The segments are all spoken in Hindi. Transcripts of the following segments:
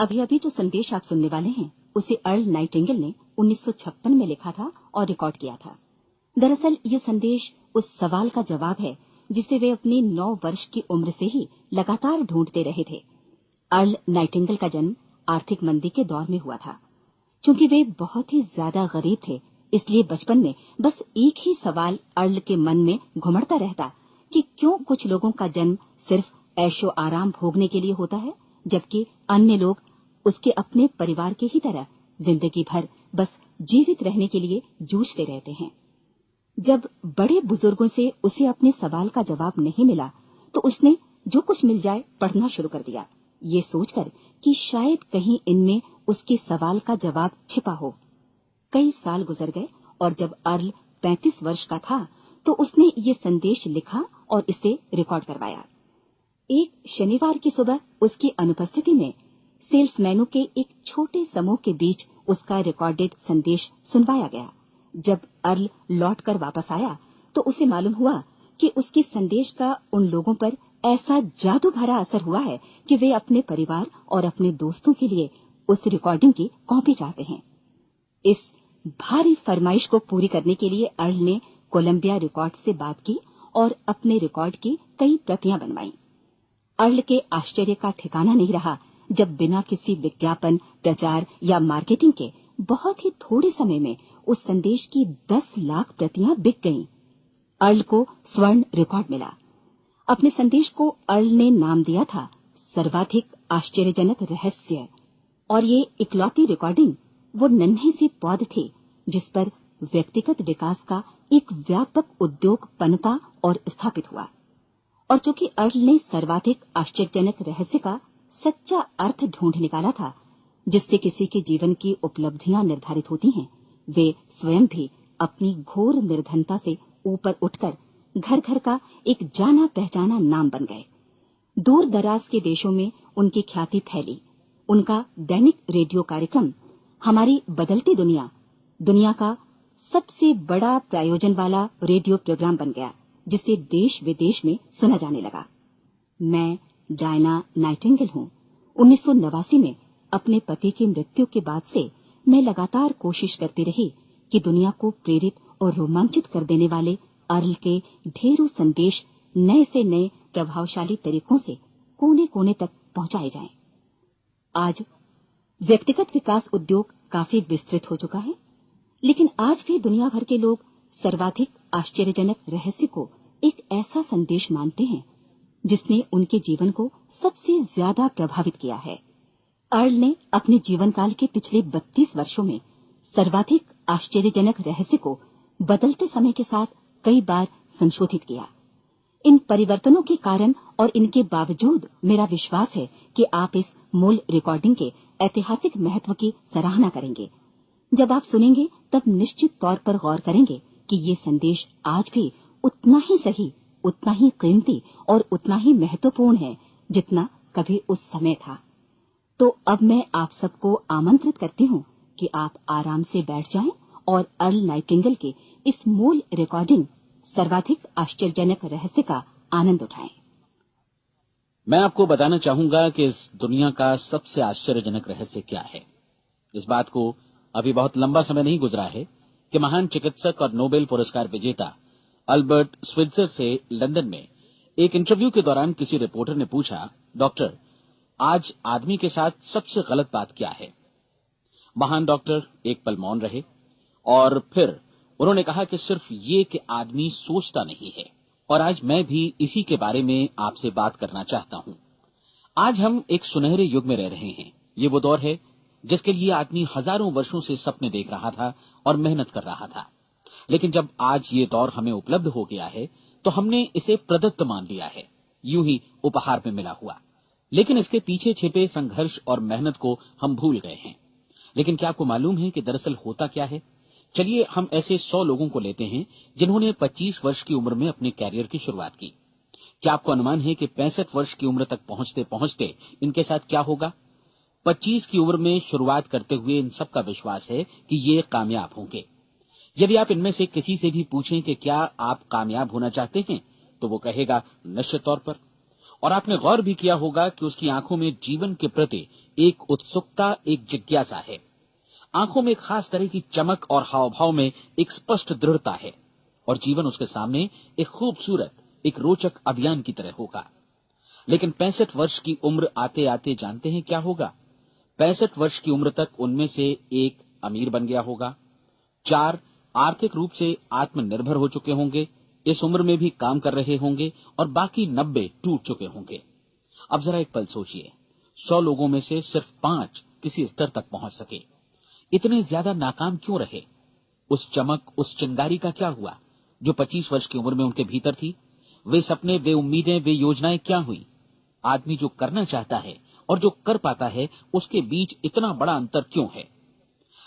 अभी अभी जो संदेश आप सुनने वाले हैं उसे अर्ल नाइटिंगेल ने 1956 में लिखा था और रिकॉर्ड किया था। दरअसल ये संदेश उस सवाल का जवाब है जिसे वे अपनी 9 वर्ष की उम्र से ही लगातार ढूंढते रहे थे। अर्ल नाइटिंगेल का जन्म आर्थिक मंदी के दौर में हुआ था। चूंकि वे बहुत ही ज्यादा गरीब थे, इसलिए बचपन में बस एक ही सवाल अर्ल के मन में घुमड़ता रहता कि क्यों कुछ लोगों का जन्म सिर्फ ऐशो आराम भोगने के लिए होता है, जबकि अन्य लोग उसके अपने परिवार के ही तरह जिंदगी भर बस जीवित रहने के लिए जूझते रहते हैं। जब बड़े बुजुर्गों से उसे अपने सवाल का जवाब नहीं मिला, तो उसने जो कुछ मिल जाए पढ़ना शुरू कर दिया, ये सोचकर कि शायद कहीं इनमें उसके सवाल का जवाब छिपा हो। कई साल गुजर गए और जब अर्ल 35 वर्ष का था, तो उसने ये संदेश लिखा और इसे रिकॉर्ड करवाया। एक शनिवार की सुबह उसकी अनुपस्थिति में सेल्समैनों के एक छोटे समूह के बीच उसका रिकॉर्डेड संदेश सुनवाया गया। जब अर्ल लौटकर वापस आया, तो उसे मालूम हुआ कि उसके संदेश का उन लोगों पर ऐसा जादू भरा असर हुआ है कि वे अपने परिवार और अपने दोस्तों के लिए उस रिकॉर्डिंग की कॉपी चाहते हैं। इस भारी फरमाइश को पूरी करने के लिए अर्ल ने कोलंबिया रिकॉर्ड से बात की और अपने रिकॉर्ड की कई प्रतियां बनवाई। अर्ल के आश्चर्य का ठिकाना नहीं रहा जब बिना किसी विज्ञापन, प्रचार या मार्केटिंग के बहुत ही थोड़े समय में उस संदेश की 10 लाख प्रतियां बिक गईं। अर्ल को स्वर्ण रिकॉर्ड मिला। अपने संदेश को अर्ल ने नाम दिया था सर्वाधिक आश्चर्यजनक रहस्य, और ये इकलौती रिकॉर्डिंग वो नन्ही सी पौध थी जिस पर व्यक्तिगत विकास का एक व्यापक उद्योग पनपा और स्थापित हुआ। और चूंकि अर्ल ने सर्वाधिक आश्चर्यजनक रहस्य का सच्चा अर्थ ढूंढ निकाला था, जिससे किसी के जीवन की उपलब्धियां निर्धारित होती हैं, वे स्वयं भी अपनी घोर निर्धनता से ऊपर उठकर घर घर का एक जाना पहचाना नाम बन गए। दूर दराज के देशों में उनकी ख्याति फैली। उनका दैनिक रेडियो कार्यक्रम हमारी बदलती दुनिया का सबसे बड़ा प्रायोजन वाला रेडियो प्रोग्राम बन गया, जिसे देश विदेश में सुना जाने लगा। मैं डायना नाइटिंगेल हूं। 1989 में अपने पति की मृत्यु के बाद से मैं लगातार कोशिश करती रही कि दुनिया को प्रेरित और रोमांचित कर देने वाले अर्ल के ढेरों संदेश नए से नए प्रभावशाली तरीकों से कोने कोने तक पहुंचाए जाएं। आज व्यक्तिगत विकास उद्योग काफी विस्तृत हो चुका है, लेकिन आज भी दुनिया भर के लोग सर्वाधिक आश्चर्यजनक रहस्य को एक ऐसा संदेश मानते हैं जिसने उनके जीवन को सबसे ज्यादा प्रभावित किया है। अर्ल ने अपने जीवन काल के पिछले 32 वर्षों में सर्वाधिक आश्चर्यजनक रहस्य को बदलते समय के साथ कई बार संशोधित किया। इन परिवर्तनों के कारण और इनके बावजूद मेरा विश्वास है कि आप इस मूल रिकॉर्डिंग के ऐतिहासिक महत्व की सराहना करेंगे। जब आप सुनेंगे तब निश्चित तौर पर गौर करेंगे कि ये संदेश आज भी उतना ही सही, उतना ही कीमती और उतना ही महत्वपूर्ण है जितना कभी उस समय था। तो अब मैं आप सबको आमंत्रित करती हूँ कि आप आराम से बैठ जाएं और अर्ल नाइटिंगेल के इस मूल रिकॉर्डिंग सर्वाधिक आश्चर्यजनक रहस्य का आनंद उठाएं। मैं आपको बताना चाहूंगा कि इस दुनिया का सबसे आश्चर्यजनक रहस्य क्या है। इस बात को अभी बहुत लंबा समय नहीं गुजरा है कि महान चिकित्सक और नोबेल पुरस्कार विजेता अल्बर्ट स्विट्जर से लंदन में एक इंटरव्यू के दौरान किसी रिपोर्टर ने पूछा, डॉक्टर, आज आदमी के साथ सबसे गलत बात क्या है? महान डॉक्टर एक पल मौन रहे और फिर उन्होंने कहा कि सिर्फ ये कि आदमी सोचता नहीं है। और आज मैं भी इसी के बारे में आपसे बात करना चाहता हूं। आज हम एक सुनहरे युग में रह रहे हैं। ये वो दौर है जिसके लिए आदमी हजारों वर्षों से सपने देख रहा था और मेहनत कर रहा था। लेकिन जब आज ये दौर हमें उपलब्ध हो गया है, तो हमने इसे प्रदत्त मान लिया है, यूं ही उपहार में मिला हुआ। लेकिन इसके पीछे छिपे संघर्ष और मेहनत को हम भूल गए हैं। लेकिन क्या आपको मालूम है कि दरअसल होता क्या है? चलिए हम ऐसे 100 लोगों को लेते हैं जिन्होंने 25 वर्ष की उम्र में अपने कैरियर की शुरुआत की। क्या आपको अनुमान है कि 65 वर्ष की उम्र तक पहुंचते पहुंचते इनके साथ क्या होगा? 25 की उम्र में शुरुआत करते हुए इन सबका विश्वास है कि ये कामयाब होंगे। यदि आप इनमें से किसी से भी पूछें कि क्या आप कामयाब होना चाहते हैं, तो वो कहेगा निश्चित तौर पर। और आपने गौर भी किया होगा कि उसकी आंखों में जीवन के प्रति एक उत्सुकता, एक जिज्ञासा है। आंखों में एक खास तरह की चमक और हाव भाव में एक स्पष्ट दृढ़ता है, और जीवन उसके सामने एक खूबसूरत, एक रोचक अभियान की तरह होगा। लेकिन 65 वर्ष की उम्र आते आते जानते हैं क्या होगा? 65 वर्ष की उम्र तक उनमें से एक अमीर बन गया होगा, 4 आर्थिक रूप से आत्मनिर्भर हो चुके होंगे, इस उम्र में भी काम कर रहे होंगे, और बाकी 90 टूट चुके होंगे। अब जरा एक पल सोचिए, 100 लोगों में से सिर्फ 5 किसी स्तर तक पहुंच सके। इतने ज्यादा नाकाम क्यों रहे? उस चमक, उस चिंगारी का क्या हुआ जो 25 वर्ष की उम्र में उनके भीतर थी? वे सपने, वे उम्मीदें, वे योजनाएं क्या हुई? आदमी जो करना चाहता है और जो कर पाता है, उसके बीच इतना बड़ा अंतर क्यों है?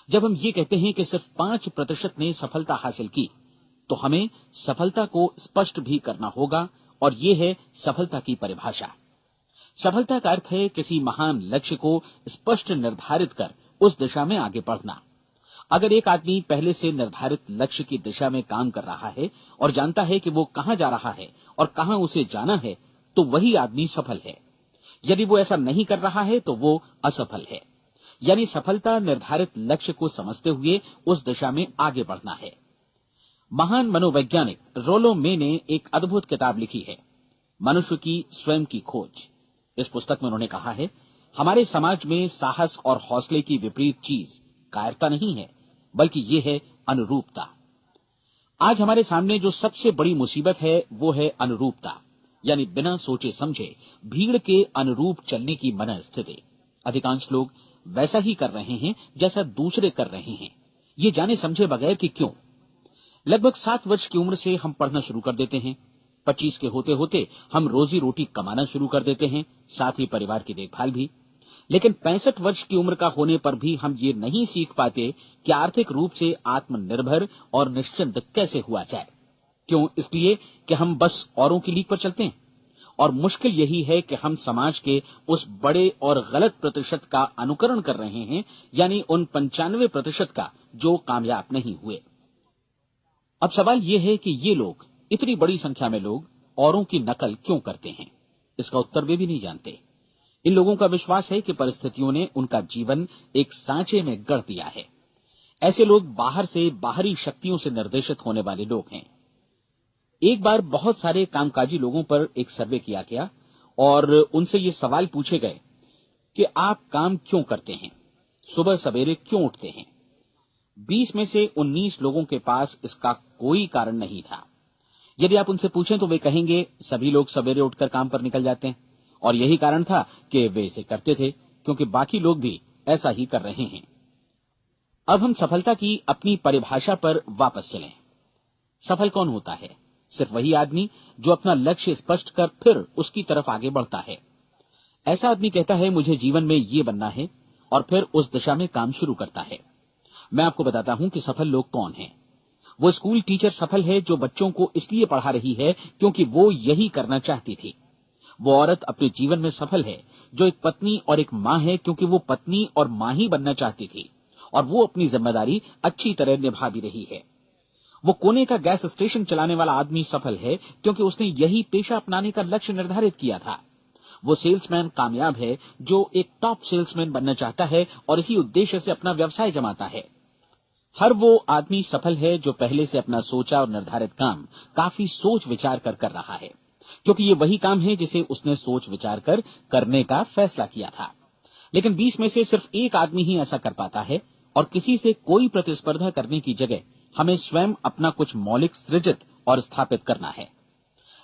जब हम ये कहते हैं कि सिर्फ 5% ने सफलता हासिल की, तो हमें सफलता को स्पष्ट भी करना होगा, और ये है सफलता की परिभाषा। सफलता का अर्थ है किसी महान लक्ष्य को स्पष्ट निर्धारित कर उस दिशा में आगे बढ़ना। अगर एक आदमी पहले से निर्धारित लक्ष्य की दिशा में काम कर रहा है और जानता है कि वो कहां जा रहा है और कहां उसे जाना है, तो वही आदमी सफल है। यदि वो ऐसा नहीं कर रहा है तो वो असफल है। यानी सफलता निर्धारित लक्ष्य को समझते हुए उस दिशा में आगे बढ़ना है। महान मनोवैज्ञानिक रोलो मे ने एक अद्भुत किताब लिखी है, मनुष्य की स्वयं की खोज। इस पुस्तक में उन्होंने कहा है, हमारे समाज में साहस और हौसले की विपरीत चीज कायरता नहीं है, बल्कि ये है अनुरूपता। आज हमारे सामने जो सबसे बड़ी मुसीबत है वो है अनुरूपता, यानी बिना सोचे समझे भीड़ के अनुरूप चलने की मनस्थिति। अधिकांश लोग वैसा ही कर रहे हैं जैसा दूसरे कर रहे हैं, ये जाने समझे बगैर कि क्यों। लगभग 7 वर्ष की उम्र से हम पढ़ना शुरू कर देते हैं, 25 के होते होते हम रोजी रोटी कमाना शुरू कर देते हैं, साथ ही परिवार की देखभाल भी। लेकिन 65 वर्ष की उम्र का होने पर भी हम ये नहीं सीख पाते कि आर्थिक रूप से आत्मनिर्भर और निश्चिंत कैसे हुआ जाए। क्यों? इसलिए कि हम बस औरों की लीक पर चलते हैं। और मुश्किल यही है कि हम समाज के उस बड़े और गलत प्रतिशत का अनुकरण कर रहे हैं, यानी उन 95% का जो कामयाब नहीं हुए। अब सवाल यह है कि ये लोग, इतनी बड़ी संख्या में लोग, औरों की नकल क्यों करते हैं? इसका उत्तर वे भी नहीं जानते। इन लोगों का विश्वास है कि परिस्थितियों ने उनका जीवन एक सांचे में गढ़ दिया है। ऐसे लोग बाहर से, बाहरी शक्तियों से निर्देशित होने वाले लोग हैं। एक बार बहुत सारे कामकाजी लोगों पर एक सर्वे किया गया और उनसे ये सवाल पूछे गए कि आप काम क्यों करते हैं, सुबह सवेरे क्यों उठते हैं? 20 में से 19 लोगों के पास इसका कोई कारण नहीं था। यदि आप उनसे पूछें तो वे कहेंगे सभी लोग सवेरे उठकर काम पर निकल जाते हैं, और यही कारण था कि वे इसे करते थे क्योंकि बाकी लोग भी ऐसा ही कर रहे हैं। अब हम सफलता की अपनी परिभाषा पर वापस चलें। सफल कौन होता है? सिर्फ वही आदमी जो अपना लक्ष्य स्पष्ट कर फिर उसकी तरफ आगे बढ़ता है। ऐसा आदमी कहता है मुझे जीवन में ये बनना है, और फिर उस दिशा में काम शुरू करता है। मैं आपको बताता हूं कि सफल लोग कौन हैं। वो स्कूल टीचर सफल है जो बच्चों को इसलिए पढ़ा रही है क्योंकि वो यही करना चाहती थी। वो औरत अपने जीवन में सफल है जो एक पत्नी और एक मां है क्योंकि वो पत्नी और मां ही बनना चाहती थी, और वो अपनी जिम्मेदारी अच्छी तरह निभा भी रही है। वो कोने का गैस स्टेशन चलाने वाला आदमी सफल है क्योंकि उसने यही पेशा अपनाने का लक्ष्य निर्धारित किया था। वो सेल्समैन कामयाब है जो एक टॉप सेल्समैन बनना चाहता है और इसी उद्देश्य से अपना व्यवसाय जमाता है। हर वो आदमी सफल है जो पहले से अपना सोचा और निर्धारित काम काफी सोच विचार कर रहा है, क्योंकि ये वही काम है जिसे उसने सोच विचार कर करने का फैसला किया था। लेकिन 20 में से सिर्फ एक आदमी ही ऐसा कर पाता है, और किसी से कोई प्रतिस्पर्धा करने की जगह हमें स्वयं अपना कुछ मौलिक सृजित और स्थापित करना है।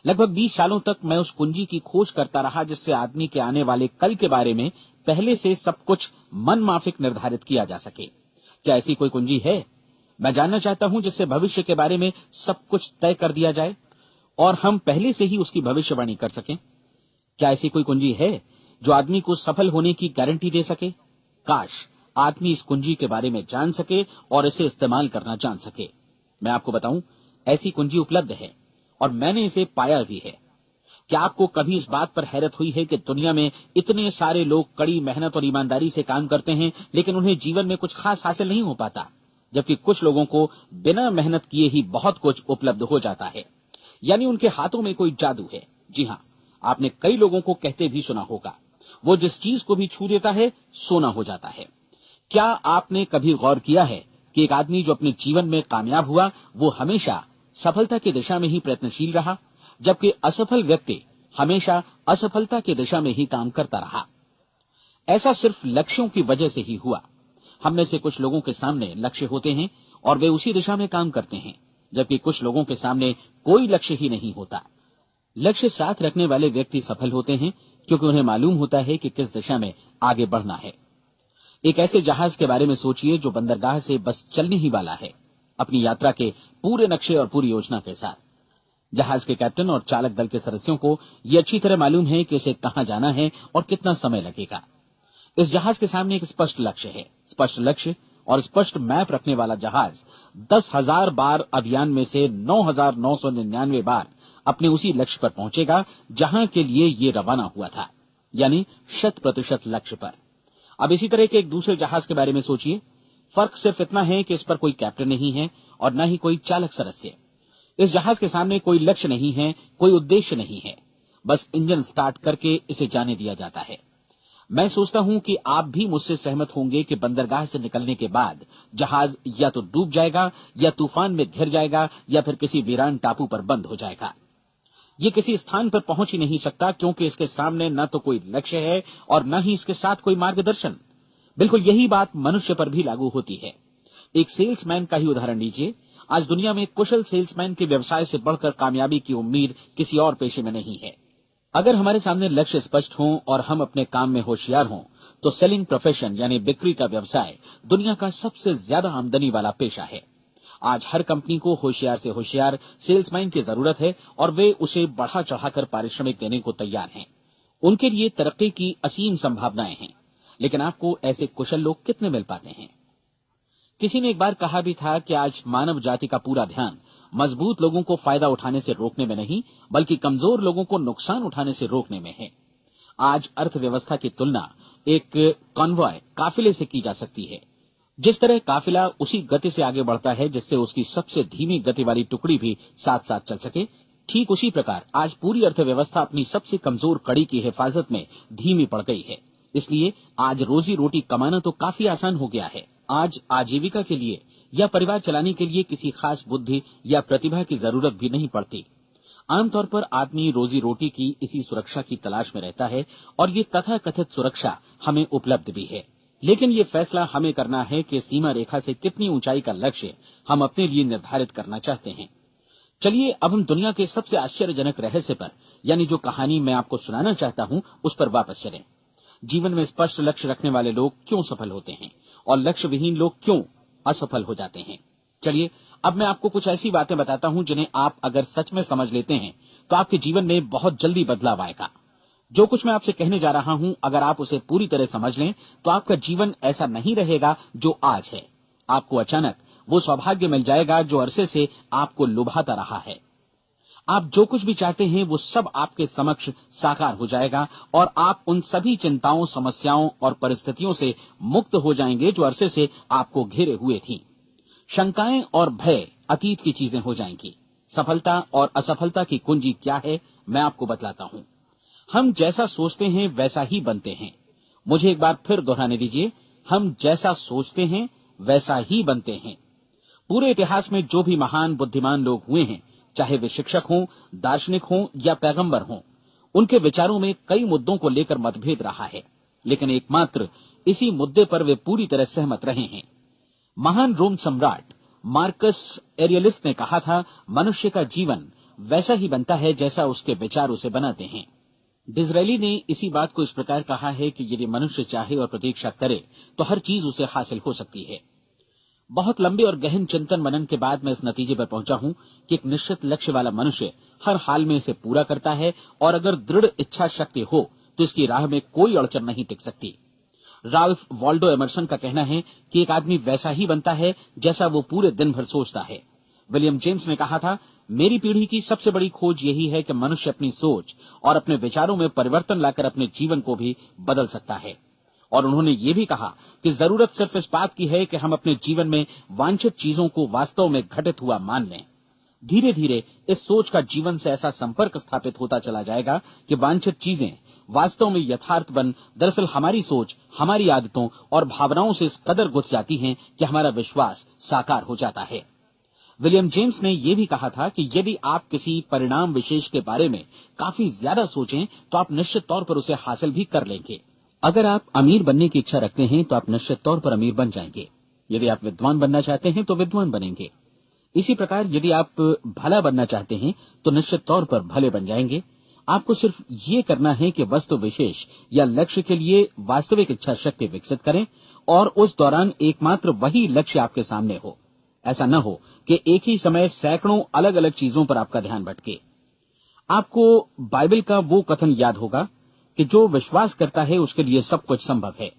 लगभग 20 सालों तक मैं उस कुंजी की खोज करता रहा जिससे आदमी के आने वाले कल के बारे में पहले से सब कुछ मन माफिक निर्धारित किया जा सके। क्या ऐसी कोई कुंजी है? मैं जानना चाहता हूं जिससे भविष्य के बारे में सब कुछ तय कर दिया जाए और हम पहले से ही उसकी भविष्यवाणी कर सकें। क्या ऐसी कोई कुंजी है जो आदमी को सफल होने की गारंटी दे सके? काश आदमी इस कुंजी के बारे में जान सके और इसे इस्तेमाल करना जान सके। मैं आपको बताऊं, ऐसी कुंजी उपलब्ध है और मैंने इसे पाया भी है। क्या आपको कभी इस बात पर हैरत हुई है कि दुनिया में इतने सारे लोग कड़ी मेहनत और ईमानदारी से काम करते हैं लेकिन उन्हें जीवन में कुछ खास हासिल नहीं हो पाता, जबकि कुछ लोगों को बिना मेहनत किए ही बहुत कुछ उपलब्ध हो जाता है। यानी उनके हाथों में कोई जादू है। जी हां, आपने कई लोगों को कहते भी सुना होगा, वो जिस चीज को भी छू देता है सोना हो जाता है। क्या आपने कभी गौर किया है कि एक आदमी जो अपने जीवन में कामयाब हुआ वो हमेशा सफलता की दिशा में ही प्रयत्नशील रहा, जबकि असफल व्यक्ति हमेशा असफलता की दिशा में ही काम करता रहा। ऐसा सिर्फ लक्ष्यों की वजह से ही हुआ। हम में से कुछ लोगों के सामने लक्ष्य होते हैं और वे उसी दिशा में काम करते हैं, जबकि कुछ लोगों के सामने कोई लक्ष्य ही नहीं होता। लक्ष्य साथ रखने वाले व्यक्ति सफल होते हैं क्योंकि उन्हें मालूम होता है कि किस दिशा में आगे बढ़ना है। एक ऐसे जहाज के बारे में सोचिए जो बंदरगाह से बस चलने ही वाला है, अपनी यात्रा के पूरे नक्शे और पूरी योजना के साथ। जहाज के कैप्टन और चालक दल के सदस्यों को यह अच्छी तरह मालूम है कि उसे कहां जाना है और कितना समय लगेगा। इस जहाज के सामने एक स्पष्ट लक्ष्य है। स्पष्ट लक्ष्य और स्पष्ट मैप रखने वाला जहाज 10,000 बार अभियान में से 9,999 बार अपने उसी लक्ष्य पर पहुंचेगा जहां के लिए ये रवाना हुआ था, यानी 100% लक्ष्य पर। अब इसी तरह के एक दूसरे जहाज के बारे में सोचिए। फर्क सिर्फ इतना है कि इस पर कोई कैप्टन नहीं है और न ही कोई चालक सदस्य। इस जहाज के सामने कोई लक्ष्य नहीं है, कोई उद्देश्य नहीं है, बस इंजन स्टार्ट करके इसे जाने दिया जाता है। मैं सोचता हूं कि आप भी मुझसे सहमत होंगे कि बंदरगाह से निकलने के बाद जहाज या तो डूब जाएगा या तूफान में घिर जाएगा या फिर किसी वीरान टापू पर बंद हो जाएगा। ये किसी स्थान पर पहुंच ही नहीं सकता क्योंकि इसके सामने न तो कोई लक्ष्य है और न ही इसके साथ कोई मार्गदर्शन। बिल्कुल यही बात मनुष्य पर भी लागू होती है। एक सेल्समैन का ही उदाहरण लीजिए। आज दुनिया में कुशल सेल्समैन के व्यवसाय से बढ़कर कामयाबी की उम्मीद किसी और पेशे में नहीं है। अगर हमारे सामने लक्ष्य स्पष्ट हों और हम अपने काम में होशियार हों तो सेलिंग प्रोफेशन यानी बिक्री का व्यवसाय दुनिया का सबसे ज्यादा आमदनी वाला पेशा है। आज हर कंपनी को होशियार से होशियार सेल्समैन की जरूरत है और वे उसे बढ़ा चढ़ाकर पारिश्रमिक देने को तैयार हैं। उनके लिए तरक्की की असीम संभावनाएं हैं, लेकिन आपको ऐसे कुशल लोग कितने मिल पाते हैं? किसी ने एक बार कहा भी था कि आज मानव जाति का पूरा ध्यान मजबूत लोगों को फायदा उठाने से रोकने में नहीं, बल्कि कमजोर लोगों को नुकसान उठाने से रोकने में है। आज अर्थव्यवस्था की तुलना एक कॉन्वॉय काफिले से की जा सकती है। जिस तरह काफिला उसी गति से आगे बढ़ता है जिससे उसकी सबसे धीमी गति वाली टुकड़ी भी साथ साथ चल सके, ठीक उसी प्रकार आज पूरी अर्थव्यवस्था अपनी सबसे कमजोर कड़ी की हिफाजत में धीमी पड़ गई है। इसलिए आज रोजी रोटी कमाना तो काफी आसान हो गया है। आज आजीविका के लिए या परिवार चलाने के लिए किसी खास बुद्धि या प्रतिभा की जरूरत भी नहीं पड़ती। आमतौर पर आदमी रोजी रोटी की इसी सुरक्षा की तलाश में रहता है और ये तथाकथित सुरक्षा हमें उपलब्ध भी है। लेकिन ये फैसला हमें करना है कि सीमा रेखा से कितनी ऊंचाई का लक्ष्य हम अपने लिए निर्धारित करना चाहते हैं। चलिए अब हम दुनिया के सबसे आश्चर्यजनक रहस्य पर, यानी जो कहानी मैं आपको सुनाना चाहता हूं, उस पर वापस चलें। जीवन में स्पष्ट लक्ष्य रखने वाले लोग क्यों सफल होते हैं और लक्ष्य विहीन लोग क्यों असफल हो जाते हैं? चलिए अब मैं आपको कुछ ऐसी बातें बताता हूं जिन्हें आप अगर सच में समझ लेते हैं तो आपके जीवन में बहुत जल्दी बदलाव आएगा। जो कुछ मैं आपसे कहने जा रहा हूं, अगर आप उसे पूरी तरह समझ लें तो आपका जीवन ऐसा नहीं रहेगा जो आज है। आपको अचानक वो सौभाग्य मिल जाएगा जो अरसे से आपको लुभाता रहा है। आप जो कुछ भी चाहते हैं वो सब आपके समक्ष साकार हो जाएगा और आप उन सभी चिंताओं, समस्याओं और परिस्थितियों से मुक्त हो जाएंगे जो अरसे से आपको घेरे हुए थी। शंकाएं और भय अतीत की चीजें हो जाएंगी। सफलता और असफलता की कुंजी क्या है, मैं आपको बतलाता हूं। हम जैसा सोचते हैं वैसा ही बनते हैं। मुझे एक बार फिर दोहराने दीजिए, हम जैसा सोचते हैं वैसा ही बनते हैं। पूरे इतिहास में जो भी महान बुद्धिमान लोग हुए हैं, चाहे वे शिक्षक हों, दार्शनिक हों या पैगंबर हों, उनके विचारों में कई मुद्दों को लेकर मतभेद रहा है, लेकिन एकमात्र इसी मुद्दे पर वे पूरी तरह सहमत रहे हैं। महान रोम सम्राट मार्कस एरियलिस ने कहा था, मनुष्य का जीवन वैसा ही बनता है जैसा उसके विचार उसे बनाते हैं। डिज़रायली ने इसी बात को इस प्रकार कहा है कि यदि मनुष्य चाहे और प्रतीक्षा करे तो हर चीज उसे हासिल हो सकती है। बहुत लंबे और गहन चिंतन मनन के बाद मैं इस नतीजे पर पहुंचा हूं कि एक निश्चित लक्ष्य वाला मनुष्य हर हाल में इसे पूरा करता है और अगर दृढ़ इच्छा शक्ति हो तो इसकी राह में कोई अड़चन नहीं टिक सकती। राल्फ वॉल्डो एमर्सन का कहना है कि एक आदमी वैसा ही बनता है जैसा वो पूरे दिन भर सोचता है। विलियम जेम्स ने कहा था, मेरी पीढ़ी की सबसे बड़ी खोज यही है कि मनुष्य अपनी सोच और अपने विचारों में परिवर्तन लाकर अपने जीवन को भी बदल सकता है। और उन्होंने ये भी कहा कि जरूरत सिर्फ इस बात की है कि हम अपने जीवन में वांछित चीजों को वास्तव में घटित हुआ मान लें। धीरे धीरे इस सोच का जीवन से ऐसा संपर्क स्थापित होता चला जाएगा कि वांछित चीजें वास्तव में यथार्थ बन दरअसल हमारी सोच, हमारी आदतों और भावनाओं से इस कदर गुथ जाती हैं कि हमारा विश्वास साकार हो जाता है। विलियम जेम्स ने यह भी कहा था कि यदि आप किसी परिणाम विशेष के बारे में काफी ज्यादा सोचें तो आप निश्चित तौर पर उसे हासिल भी कर लेंगे। अगर आप अमीर बनने की इच्छा रखते हैं तो आप निश्चित तौर पर अमीर बन जाएंगे। यदि आप विद्वान बनना चाहते हैं तो विद्वान बनेंगे। इसी प्रकार यदि आप भला बनना चाहते हैं तो निश्चित तौर पर भले बन जाएंगे। आपको सिर्फ ये करना है कि वस्तु विशेष या लक्ष्य के लिए वास्तविक इच्छा शक्ति विकसित करें और उस दौरान एकमात्र वही लक्ष्य आपके सामने हो। ऐसा न हो कि एक ही समय सैकड़ों अलग अलग चीजों पर आपका ध्यान भटके। आपको बाइबल का वो कथन याद होगा कि जो विश्वास करता है उसके लिए सब कुछ संभव है।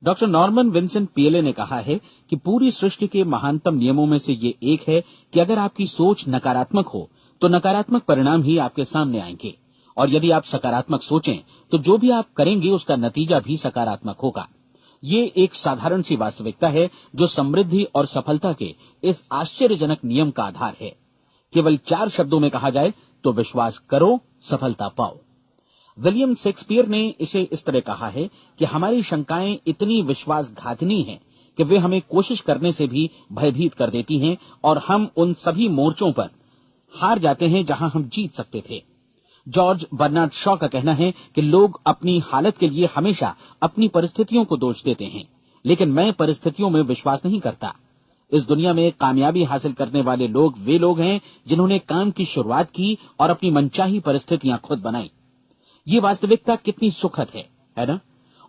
डॉक्टर नॉर्मन विंसेंट पीएले ने कहा है कि पूरी सृष्टि के महानतम नियमों में से ये एक है कि अगर आपकी सोच नकारात्मक हो तो नकारात्मक परिणाम ही आपके सामने आएंगे, और यदि आप सकारात्मक सोचें तो जो भी आप करेंगे उसका नतीजा भी सकारात्मक होगा। ये एक साधारण सी वास्तविकता है जो समृद्धि और सफलता के इस आश्चर्यजनक नियम का आधार है। केवल 4 शब्दों में कहा जाए तो विश्वास करो, सफलता पाओ। विलियम शेक्सपियर ने इसे इस तरह कहा है कि हमारी शंकाएं इतनी विश्वासघातिनी हैं कि वे हमें कोशिश करने से भी भयभीत कर देती हैं और हम उन सभी मोर्चों पर हार जाते हैं जहां हम जीत सकते थे। जॉर्ज बर्नार्ड शॉ का कहना है कि लोग अपनी हालत के लिए हमेशा अपनी परिस्थितियों को दोष देते हैं, लेकिन मैं परिस्थितियों में विश्वास नहीं करता। इस दुनिया में कामयाबी हासिल करने वाले लोग वे लोग हैं जिन्होंने काम की शुरुआत की और अपनी मनचाही परिस्थितियां खुद बनाई। ये वास्तविकता कितनी सुखद है ना?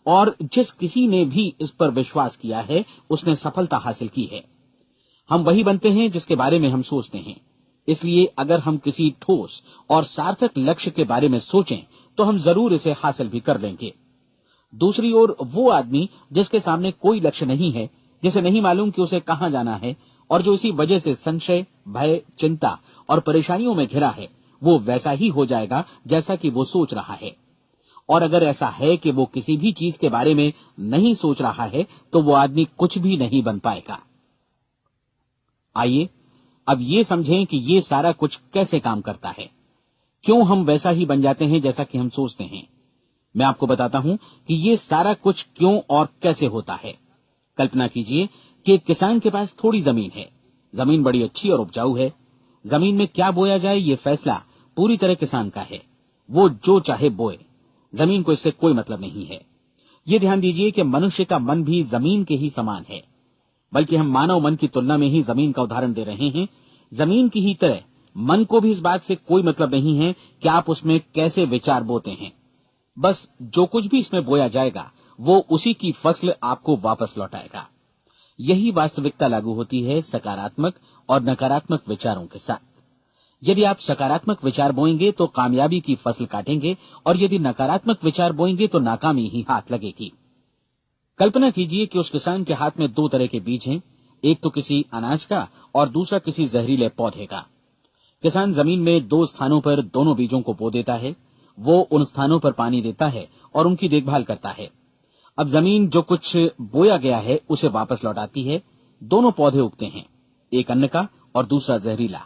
और जिस किसी ने भी इस पर विश्वास किया है उसने सफलता हासिल की है। हम वही बनते हैं जिसके बारे में हम सोचते हैं। इसलिए अगर हम किसी ठोस और सार्थक लक्ष्य के बारे में सोचें तो हम जरूर इसे हासिल भी कर लेंगे। दूसरी ओर वो आदमी जिसके सामने कोई लक्ष्य नहीं है, जिसे नहीं मालूम कि उसे कहां जाना है और जो इसी वजह से संशय, भय, चिंता और परेशानियों में घिरा है, वो वैसा ही हो जाएगा जैसा कि वो सोच रहा है। और अगर ऐसा है कि वो किसी भी चीज के बारे में नहीं सोच रहा है तो वो आदमी कुछ भी नहीं बन पाएगा। आइए अब ये समझें कि ये सारा कुछ कैसे काम करता है, क्यों हम वैसा ही बन जाते हैं जैसा कि हम सोचते हैं। मैं आपको बताता हूं कि ये सारा कुछ क्यों और कैसे होता है। कल्पना कीजिए कि एक किसान के पास थोड़ी जमीन है। जमीन बड़ी अच्छी और उपजाऊ है। जमीन में क्या बोया जाए ये फैसला पूरी तरह किसान का है। वो जो चाहे बोए, जमीन को इससे कोई मतलब नहीं है। ये ध्यान दीजिए कि मनुष्य का मन भी जमीन के ही समान है, बल्कि हम मानव मन की तुलना में ही जमीन का उदाहरण दे रहे हैं। जमीन की ही तरह मन को भी इस बात से कोई मतलब नहीं है कि आप उसमें कैसे विचार बोते हैं। बस जो कुछ भी इसमें बोया जाएगा वो उसी की फसल आपको वापस लौटाएगा। यही वास्तविकता लागू होती है सकारात्मक और नकारात्मक विचारों के साथ। यदि आप सकारात्मक विचार बोएंगे तो कामयाबी की फसल काटेंगे, और यदि नकारात्मक विचार बोएंगे तो नाकामी ही हाथ लगेगी। कल्पना कीजिए कि उस किसान के हाथ में 2 तरह के बीज हैं, एक तो किसी अनाज का और दूसरा किसी जहरीले पौधे का। किसान जमीन में 2 स्थानों पर दोनों बीजों को बो देता है। वो उन स्थानों पर पानी देता है और उनकी देखभाल करता है। अब जमीन जो कुछ बोया गया है उसे वापस लौटाती है। दोनों पौधे उगते हैं, एक अन्न का और दूसरा जहरीला।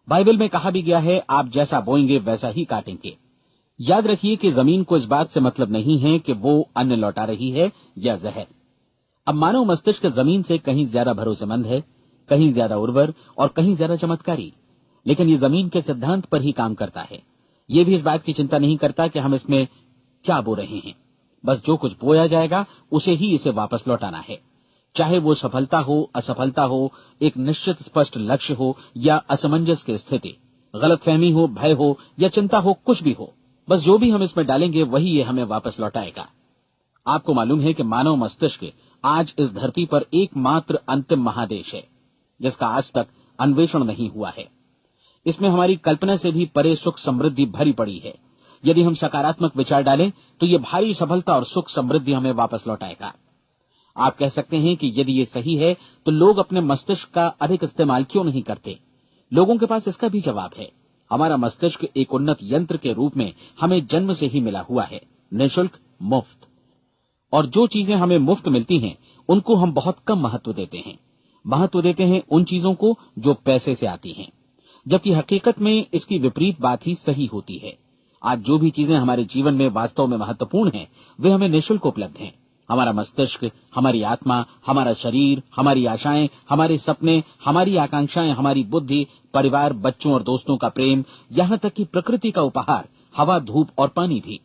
बाइबल में कहा भी गया है, आप जैसा बोएंगे वैसा ही काटेंगे। याद रखिए कि जमीन को इस बात से मतलब नहीं है कि वो अन्न लौटा रही है या जहर। अब मानव मस्तिष्क जमीन से कहीं ज्यादा भरोसेमंद है, कहीं ज्यादा उर्वर और कहीं ज्यादा चमत्कारी, लेकिन ये जमीन के सिद्धांत पर ही काम करता है। ये भी इस बात की चिंता नहीं करता कि हम इसमें क्या बो रहे हैं। बस जो कुछ बोया जाएगा उसे ही इसे वापस लौटाना है, चाहे वो सफलता हो, असफलता हो, एक निश्चित स्पष्ट लक्ष्य हो या असमंजस की स्थिति, गलतफहमी हो, भय हो या चिंता हो, कुछ भी हो। बस जो भी हम इसमें डालेंगे वही ये हमें वापस लौटाएगा। आपको मालूम है कि मानव मस्तिष्क आज इस धरती पर एकमात्र अंतिम महादेश है जिसका आज तक अन्वेषण नहीं हुआ है। इसमें हमारी कल्पना से भी परे सुख समृद्धि भरी पड़ी है। यदि हम सकारात्मक विचार डालें तो ये भारी सफलता और सुख समृद्धि हमें वापस लौटाएगा। आप कह सकते हैं कि यदि ये सही है तो लोग अपने मस्तिष्क का अधिक इस्तेमाल क्यों नहीं करते? लोगों के पास इसका भी जवाब है। हमारा मस्तिष्क एक उन्नत यंत्र के रूप में हमें जन्म से ही मिला हुआ है, निःशुल्क, मुफ्त। और जो चीजें हमें मुफ्त मिलती हैं उनको हम बहुत कम महत्व देते हैं। महत्व देते हैं उन चीजों को जो पैसे से आती हैं। जबकि हकीकत में इसकी विपरीत बात ही सही होती है। आज जो भी चीजें हमारे जीवन में वास्तव में महत्वपूर्ण हैं, वे हमें निःशुल्क उपलब्ध हैं। हमारा मस्तिष्क, हमारी आत्मा, हमारा शरीर, हमारी आशाएं, हमारे सपने, हमारी आकांक्षाएं, हमारी बुद्धि, परिवार, बच्चों और दोस्तों का प्रेम, यहाँ तक कि प्रकृति का उपहार, हवा, धूप और पानी भी,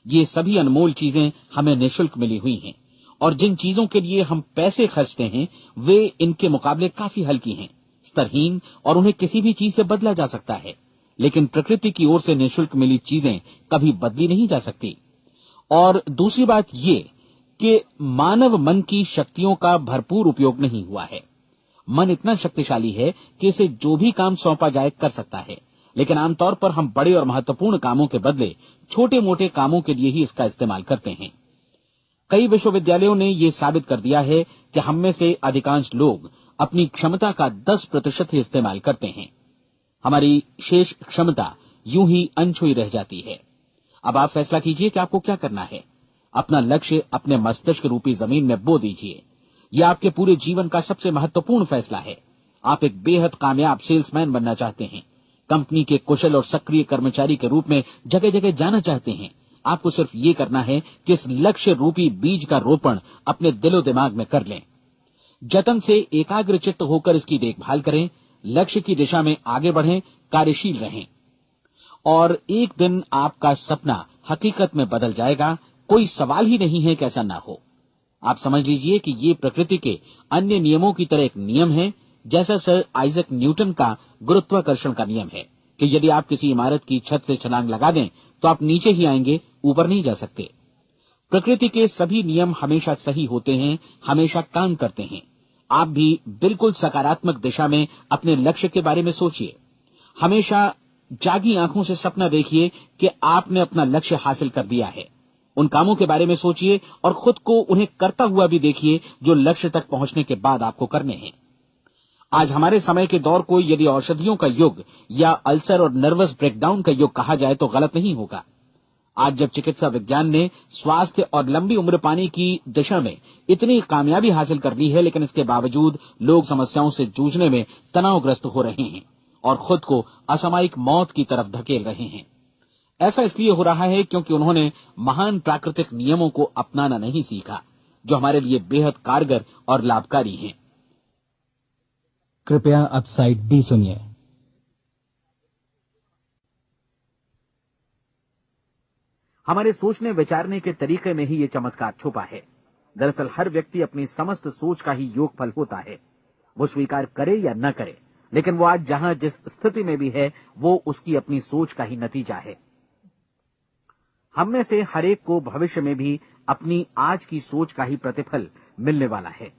ये सभी अनमोल चीजें हमें निःशुल्क मिली हुई हैं। और जिन चीजों के लिए हम पैसे खर्चते हैं, वे इनके मुकाबले काफी हल्की हैं, स्तरहीन, और उन्हें किसी भी चीज से बदला जा सकता है। लेकिन प्रकृति की ओर से निःशुल्क मिली चीजें कभी बदली नहीं जा सकती। और दूसरी बात ये कि मानव मन की शक्तियों का भरपूर उपयोग नहीं हुआ है। मन इतना शक्तिशाली है कि इसे जो भी काम सौंपा जाए कर सकता है, लेकिन आमतौर पर हम बड़े और महत्वपूर्ण कामों के बदले छोटे मोटे कामों के लिए ही इसका इस्तेमाल करते हैं। कई विश्वविद्यालयों ने यह साबित कर दिया है कि हम में से अधिकांश लोग अपनी क्षमता का 10% ही इस्तेमाल करते हैं। हमारी शेष क्षमता यूं ही अनछुई रह जाती है। अब आप फैसला कीजिए कि आपको क्या करना है। अपना लक्ष्य अपने मस्तिष्क रूपी जमीन में बो दीजिए। यह आपके पूरे जीवन का सबसे महत्वपूर्ण फैसला है। आप एक बेहद कामयाब सेल्समैन बनना चाहते हैं, कंपनी के कुशल और सक्रिय कर्मचारी के रूप में जगह जगह जाना चाहते हैं। आपको सिर्फ ये करना है कि इस लक्ष्य रूपी बीज का रोपण अपने दिलो दिमाग में कर लें। जतन से एकाग्रचित्त होकर इसकी देखभाल करें, लक्ष्य की दिशा में आगे बढ़ें, कार्यशील रहें, और एक दिन आपका सपना हकीकत में बदल जाएगा। कोई सवाल ही नहीं है कि ऐसा ना हो। आप समझ लीजिए कि ये प्रकृति के अन्य नियमों की तरह एक नियम है, जैसा सर आइजक न्यूटन का गुरुत्वाकर्षण का नियम है कि यदि आप किसी इमारत की छत से छलांग लगा दें तो आप नीचे ही आएंगे, ऊपर नहीं जा सकते। प्रकृति के सभी नियम हमेशा सही होते हैं, हमेशा काम करते हैं। आप भी बिल्कुल सकारात्मक दिशा में अपने लक्ष्य के बारे में सोचिए। हमेशा जागी आंखों से सपना देखिए कि आपने अपना लक्ष्य हासिल कर दिया है। उन कामों के बारे में सोचिए और खुद को उन्हें करता हुआ भी देखिए जो लक्ष्य तक पहुंचने के बाद आपको करने हैं। आज हमारे समय के दौर को यदि औषधियों का युग या अल्सर और नर्वस ब्रेकडाउन का युग कहा जाए तो गलत नहीं होगा। आज जब चिकित्सा विज्ञान ने स्वास्थ्य और लंबी उम्र पाने की दिशा में इतनी कामयाबी हासिल कर ली है, लेकिन इसके बावजूद लोग समस्याओं से जूझने में तनावग्रस्त हो रहे हैं और खुद को असामयिक मौत की तरफ धकेल रहे हैं। ऐसा इसलिए हो रहा है क्योंकि उन्होंने महान प्राकृतिक नियमों को अपनाना नहीं सीखा, जो हमारे लिए बेहद कारगर और लाभकारी हैं। कृपया अब साइड बी सुनिए। हमारे सोचने विचारने के तरीके में ही ये चमत्कार छुपा है। दरअसल हर व्यक्ति अपनी समस्त सोच का ही योगफल होता है। वो स्वीकार करे या न करे, लेकिन वो आज जहां जिस स्थिति में भी है, वो उसकी अपनी सोच का ही नतीजा है। हम में से हर एक को भविष्य में भी अपनी आज की सोच का ही प्रतिफल मिलने वाला है,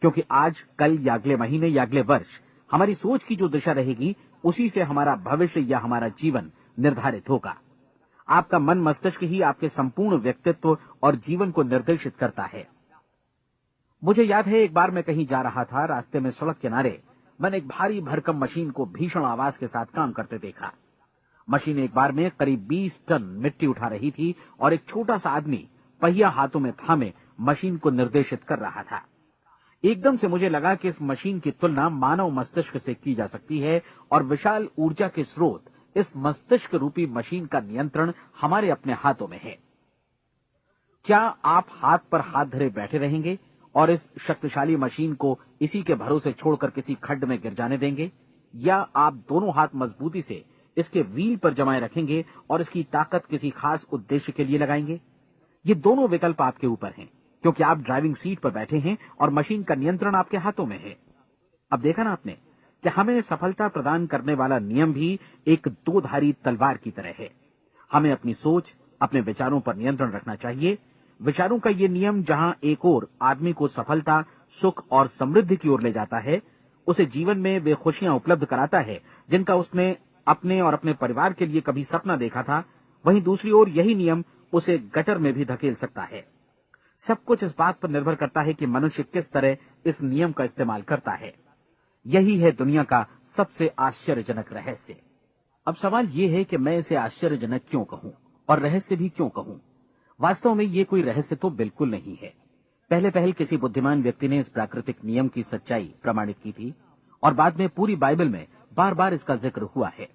क्योंकि आज, कल या अगले महीने या अगले वर्ष हमारी सोच की जो दिशा रहेगी, उसी से हमारा भविष्य या हमारा जीवन निर्धारित होगा। आपका मन मस्तिष्क ही आपके संपूर्ण व्यक्तित्व और जीवन को निर्देशित करता है। मुझे याद है, एक बार मैं कहीं जा रहा था, रास्ते में सड़क किनारे मैंने एक भारी भरकम मशीन को भीषण आवाज के साथ काम करते देखा। मशीन एक बार में करीब 20 टन मिट्टी उठा रही थी और एक छोटा सा आदमी पहिया हाथों में थामे मशीन को निर्देशित कर रहा था। एकदम से मुझे लगा कि इस मशीन की तुलना मानव मस्तिष्क से की जा सकती है और विशाल ऊर्जा के स्रोत इस मस्तिष्क रूपी मशीन का नियंत्रण हमारे अपने हाथों में है। क्या आप हाथ पर हाथ धरे बैठे रहेंगे और इस शक्तिशाली मशीन को इसी के भरोसे छोड़कर किसी खड्ड में गिर जाने देंगे, या आप दोनों हाथ मजबूती से इसके व्हील पर जमाए रखेंगे और इसकी ताकत किसी खास उद्देश्य के लिए लगाएंगे? ये दोनों विकल्प आपके ऊपर हैं, क्योंकि आप ड्राइविंग सीट पर बैठे हैं और मशीन का नियंत्रण आपके हाथों में है। अब देखा ना आपने कि हमें सफलता प्रदान करने वाला नियम भी एक दो-धारी तलवार की तरह है। हमें अपनी सोच, अपने विचारों पर नियंत्रण रखना चाहिए। विचारों का ये नियम जहां एक ओर आदमी को सफलता, सुख और समृद्धि की ओर ले जाता है, उसे जीवन में वे खुशियां उपलब्ध कराता है जिनका उसने अपने और अपने परिवार के लिए कभी सपना देखा था, वहीं दूसरी ओर यही नियम उसे गटर में भी धकेल सकता है। सब कुछ इस बात पर निर्भर करता है कि मनुष्य किस तरह इस नियम का इस्तेमाल करता है। यही है दुनिया का सबसे आश्चर्यजनक रहस्य। अब सवाल यह है कि मैं इसे आश्चर्यजनक क्यों कहूं और रहस्य भी क्यों कहूं? वास्तव में ये कोई रहस्य तो बिल्कुल नहीं है। पहले किसी बुद्धिमान व्यक्ति ने इस प्राकृतिक नियम की सच्चाई प्रमाणित की थी और बाद में पूरी बाइबल में बार बार इसका जिक्र हुआ है,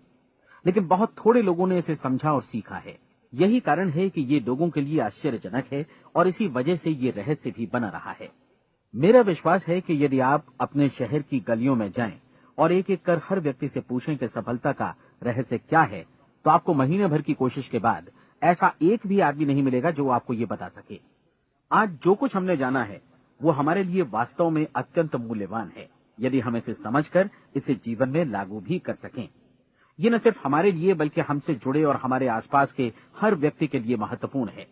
लेकिन बहुत थोड़े लोगों ने इसे समझा और सीखा है। यही कारण है कि ये लोगों के लिए आश्चर्यजनक है और इसी वजह से ये रहस्य भी बना रहा है। मेरा विश्वास है कि यदि आप अपने शहर की गलियों में जाएं और एक एक कर हर व्यक्ति से पूछें कि सफलता का रहस्य क्या है, तो आपको महीने भर की कोशिश के बाद ऐसा एक भी आदमी नहीं मिलेगा जो आपको ये बता सके। आज जो कुछ हमने जाना है वो हमारे लिए वास्तव में अत्यंत मूल्यवान है, यदि हम इसे समझकर इसे जीवन में लागू भी कर सकें। ये न सिर्फ हमारे लिए बल्कि हमसे जुड़े और हमारे आसपास के हर व्यक्ति के लिए महत्वपूर्ण है।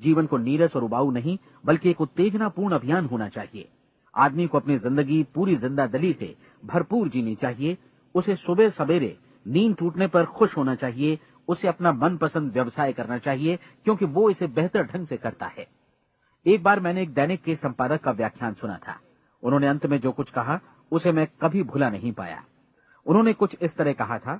जीवन को नीरस और उबाऊ नहीं बल्कि एक उत्तेजनापूर्ण अभियान होना चाहिए। आदमी को अपनी जिंदगी पूरी जिंदादिली से भरपूर जीनी चाहिए। उसे सुबह सवेरे नींद टूटने पर खुश होना चाहिए। उसे अपना मनपसंद व्यवसाय करना चाहिए क्योंकि वो इसे बेहतर ढंग से करता है। एक बार मैंने एक दैनिक के संपादक का व्याख्यान सुना था। उन्होंने अंत में जो कुछ कहा उसे मैं कभी भुला नहीं पाया। उन्होंने कुछ इस तरह कहा था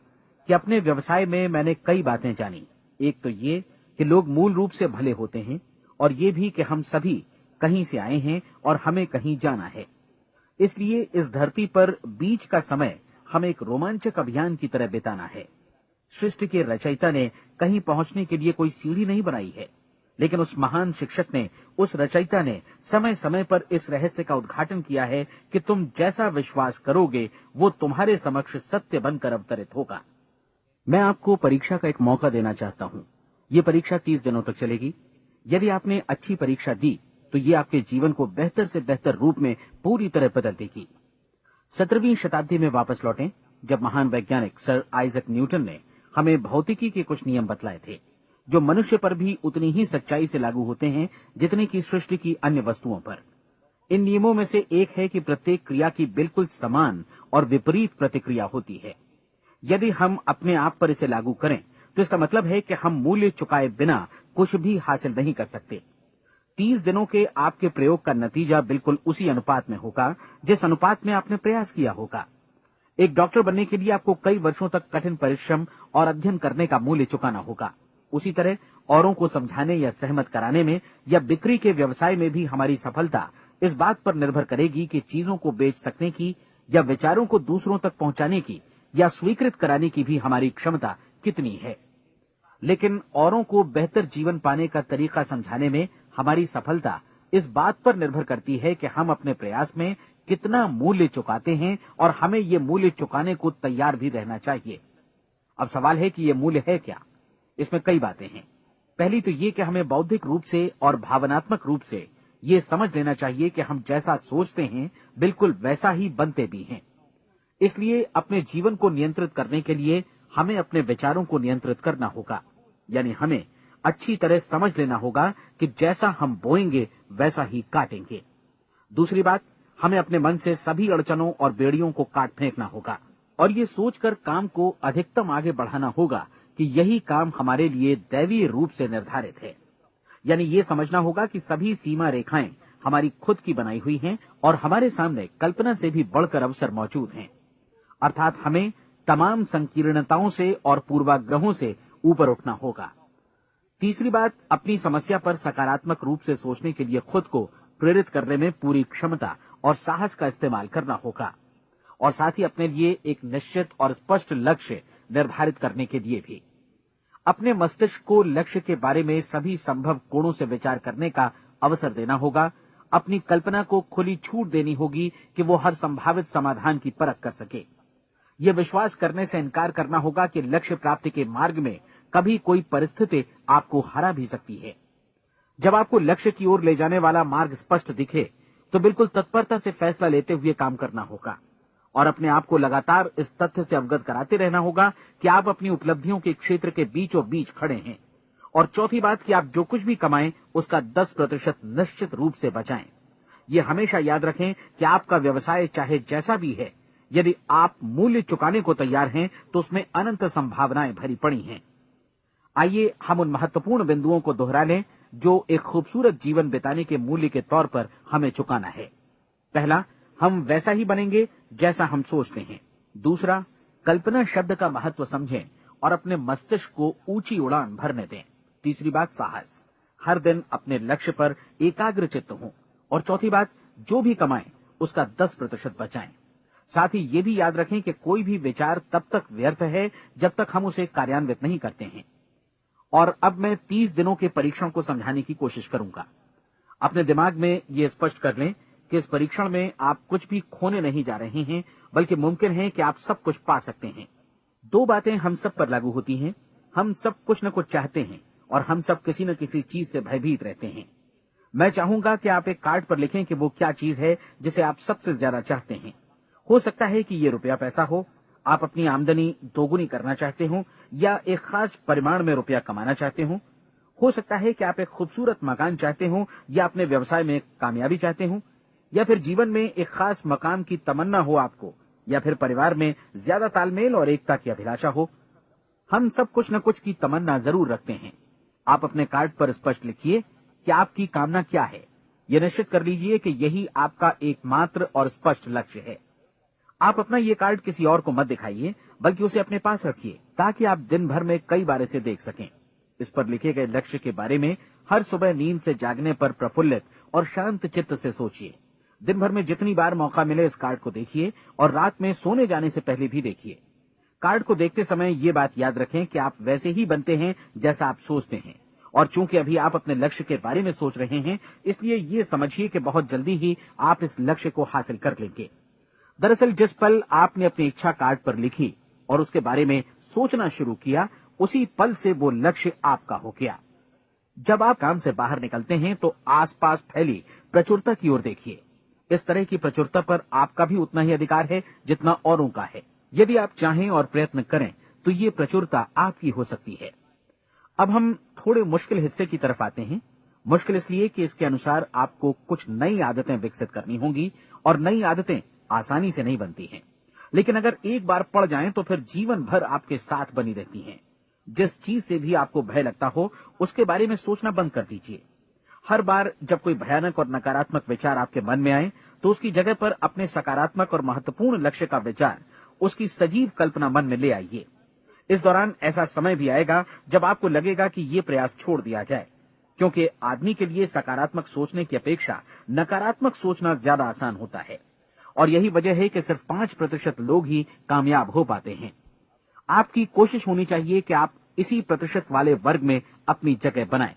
कि अपने व्यवसाय में मैंने कई बातें जानी। एक तो ये कि लोग मूल रूप से भले होते हैं और ये भी कि हम सभी कहीं से आए हैं और हमें कहीं जाना है। इसलिए इस धरती पर बीच का समय हमें एक रोमांचक अभियान की तरह बिताना है। सृष्टि के रचयिता ने कहीं पहुंचने के लिए कोई सीढ़ी नहीं बनाई है, लेकिन उस महान शिक्षक ने, उस रचयिता ने समय समय पर इस रहस्य का उद्घाटन किया है कि तुम जैसा विश्वास करोगे वो तुम्हारे समक्ष सत्य बनकर अवतरित होगा। मैं आपको परीक्षा का एक मौका देना चाहता हूं। ये परीक्षा 30 दिनों तक चलेगी। यदि आपने अच्छी परीक्षा दी तो ये आपके जीवन को बेहतर से बेहतर रूप में पूरी तरह बदल देगी। 17वीं शताब्दी में वापस लौटें, जब महान वैज्ञानिक सर आइजक न्यूटन ने हमें भौतिकी के कुछ नियम बतलाए थे, जो मनुष्य पर भी उतनी ही सच्चाई से लागू होते हैं जितनी की सृष्टि की अन्य वस्तुओं पर। इन नियमों में से एक है कि प्रत्येक क्रिया की बिल्कुल समान और विपरीत प्रतिक्रिया होती है। यदि हम अपने आप पर इसे लागू करें तो इसका मतलब है कि हम मूल्य चुकाए बिना कुछ भी हासिल नहीं कर सकते। 30 दिनों के आपके प्रयोग का नतीजा बिल्कुल उसी अनुपात में होगा जिस अनुपात में आपने प्रयास किया होगा। एक डॉक्टर बनने के लिए आपको कई वर्षों तक कठिन परिश्रम और अध्ययन करने का मूल्य चुकाना होगा। उसी तरह औरों को समझाने या सहमत कराने में या बिक्री के व्यवसाय में भी हमारी सफलता इस बात पर निर्भर करेगी कि चीजों को बेच सकने की या विचारों को दूसरों तक पहुंचाने की या स्वीकृत कराने की भी हमारी क्षमता कितनी है। लेकिन औरों को बेहतर जीवन पाने का तरीका समझाने में हमारी सफलता इस बात पर निर्भर करती है कि हम अपने प्रयास में कितना मूल्य चुकाते हैं और हमें ये मूल्य चुकाने को तैयार भी रहना चाहिए। अब सवाल है कि ये मूल्य है क्या? इसमें कई बातें हैं। पहली तो ये कि हमें बौद्धिक रूप से और भावनात्मक रूप से ये समझ लेना चाहिए कि हम जैसा सोचते हैं बिल्कुल वैसा ही बनते भी हैं। इसलिए अपने जीवन को नियंत्रित करने के लिए हमें अपने विचारों को नियंत्रित करना होगा। यानी हमें अच्छी तरह समझ लेना होगा कि जैसा हम बोएंगे वैसा ही काटेंगे। दूसरी बात, हमें अपने मन से सभी अड़चनों और बेड़ियों को काट फेंकना होगा और ये सोचकर काम को अधिकतम आगे बढ़ाना होगा कि यही काम हमारे लिए दैवीय रूप से निर्धारित है। यानी ये समझना होगा कि सभी सीमा रेखाएं हमारी खुद की बनाई हुई हैं और हमारे सामने कल्पना से भी बढ़कर अवसर मौजूद हैं। अर्थात हमें तमाम संकीर्णताओं से और पूर्वाग्रहों से ऊपर उठना होगा। तीसरी बात, अपनी समस्या पर सकारात्मक रूप से सोचने के लिए खुद को प्रेरित करने में पूरी क्षमता और साहस का इस्तेमाल करना होगा और साथ ही अपने लिए एक निश्चित और स्पष्ट लक्ष्य निर्धारित करने के लिए भी। अपने मस्तिष्क को लक्ष्य के बारे में सभी संभव कोणों से विचार करने का अवसर देना होगा। अपनी कल्पना को खुली छूट देनी होगी कि वो हर संभावित समाधान की परख कर सके। यह विश्वास करने से इनकार करना होगा कि लक्ष्य प्राप्ति के मार्ग में कभी कोई परिस्थिति आपको हरा भी सकती है। जब आपको लक्ष्य की ओर ले जाने वाला मार्ग स्पष्ट दिखे तो बिल्कुल तत्परता से फैसला लेते हुए काम करना होगा और अपने आप को लगातार इस तथ्य से अवगत कराते रहना होगा कि आप अपनी उपलब्धियों के क्षेत्र के बीचों बीच खड़े हैं। और चौथी बात कि आप जो कुछ भी कमाएं उसका 10% निश्चित रूप से बचाएं। ये हमेशा याद रखें कि आपका व्यवसाय चाहे जैसा भी है, यदि आप मूल्य चुकाने को तैयार हैं तो उसमें अनंत संभावनाएं भरी पड़ी हैं। आइए हम उन महत्वपूर्ण बिंदुओं को दोहरा लें जो एक खूबसूरत जीवन बिताने के मूल्य के तौर पर हमें चुकाना है। पहला, हम वैसा ही बनेंगे जैसा हम सोचते हैं। दूसरा, कल्पना शब्द का महत्व समझें और अपने मस्तिष्क को ऊंची उड़ान भरने दें। तीसरी बात, साहस, हर दिन अपने लक्ष्य पर एकाग्र चित्त हों। और चौथी बात, जो भी कमाएं उसका 10% बचाएं। साथ ही ये भी याद रखें कि कोई भी विचार तब तक व्यर्थ है जब तक हम उसे कार्यान्वित नहीं करते हैं। और अब मैं 30 दिनों के परीक्षण को समझाने की कोशिश करूंगा। अपने दिमाग में ये स्पष्ट कर लें कि इस परीक्षण में आप कुछ भी खोने नहीं जा रहे हैं, बल्कि मुमकिन है कि आप सब कुछ पा सकते हैं। 2 बातें हम सब पर लागू होती हैं। हम सब कुछ न कुछ चाहते हैं और हम सब किसी न किसी चीज से भयभीत रहते हैं। मैं चाहूंगा कि आप एक कार्ड पर लिखें कि वो क्या चीज है जिसे आप सबसे ज्यादा चाहते हैं। हो सकता है कि ये रुपया पैसा हो, आप अपनी आमदनी दोगुनी करना चाहते हो, या एक खास परिमाण में रुपया कमाना चाहते हो सकता है कि आप एक खूबसूरत मकान चाहते हो, या अपने व्यवसाय में कामयाबी चाहते हो, या फिर जीवन में एक खास मकाम की तमन्ना हो आपको, या फिर परिवार में ज्यादा तालमेल और एकता की अभिलाषा हो। हम सब कुछ न कुछ की तमन्ना जरूर रखते हैं। आप अपने कार्ड पर स्पष्ट लिखिए कि आपकी कामना क्या है। यह निश्चित कर लीजिए कि यही आपका एकमात्र और स्पष्ट लक्ष्य है। आप अपना ये कार्ड किसी और को मत दिखाइए, बल्कि उसे अपने पास रखिए, ताकि आप दिन भर में कई बार इसे देख सकें। इस पर लिखे गए लक्ष्य के बारे में हर सुबह नींद से जागने पर प्रफुल्लित और शांत चित्त से सोचिए। दिन भर में जितनी बार मौका मिले इस कार्ड को देखिए, और रात में सोने जाने से पहले भी देखिए। कार्ड को देखते समय ये बात याद रखें कि आप वैसे ही बनते हैं जैसा आप सोचते हैं, और चूंकि अभी आप अपने लक्ष्य के बारे में सोच रहे हैं, इसलिए ये समझिए कि बहुत जल्दी ही आप इस लक्ष्य को हासिल कर लेंगे। दरअसल जिस पल आपने अपनी इच्छा कार्ड पर लिखी और उसके बारे में सोचना शुरू किया, उसी पल से वो लक्ष्य आपका हो गया। जब आप काम से बाहर निकलते हैं तो आसपास फैली प्रचुरता की ओर देखिए। इस तरह की प्रचुरता पर आपका भी उतना ही अधिकार है जितना औरों का है। यदि आप चाहें और प्रयत्न करें तो ये प्रचुरता आपकी हो सकती है। अब हम थोड़े मुश्किल हिस्से की तरफ आते हैं। मुश्किल इसलिए कि इसके अनुसार आपको कुछ नई आदतें विकसित करनी होंगी, और नई आदतें आसानी से नहीं बनती हैं, लेकिन अगर एक बार पड़ जाएं तो फिर जीवन भर आपके साथ बनी रहती हैं। जिस चीज से भी आपको भय लगता हो, उसके बारे में सोचना बंद कर दीजिए। हर बार जब कोई भयानक और नकारात्मक विचार आपके मन में आए, तो उसकी जगह पर अपने सकारात्मक और महत्वपूर्ण लक्ष्य का विचार, उसकी सजीव कल्पना मन में ले आइए। इस दौरान ऐसा समय भी आएगा जब आपको लगेगा कि ये प्रयास छोड़ दिया जाए, क्योंकि आदमी के लिए सकारात्मक सोचने की अपेक्षा नकारात्मक सोचना ज्यादा आसान होता है। और यही वजह है कि सिर्फ 5% लोग ही कामयाब हो पाते हैं। आपकी कोशिश होनी चाहिए कि आप इसी प्रतिशत वाले वर्ग में अपनी जगह बनाएं।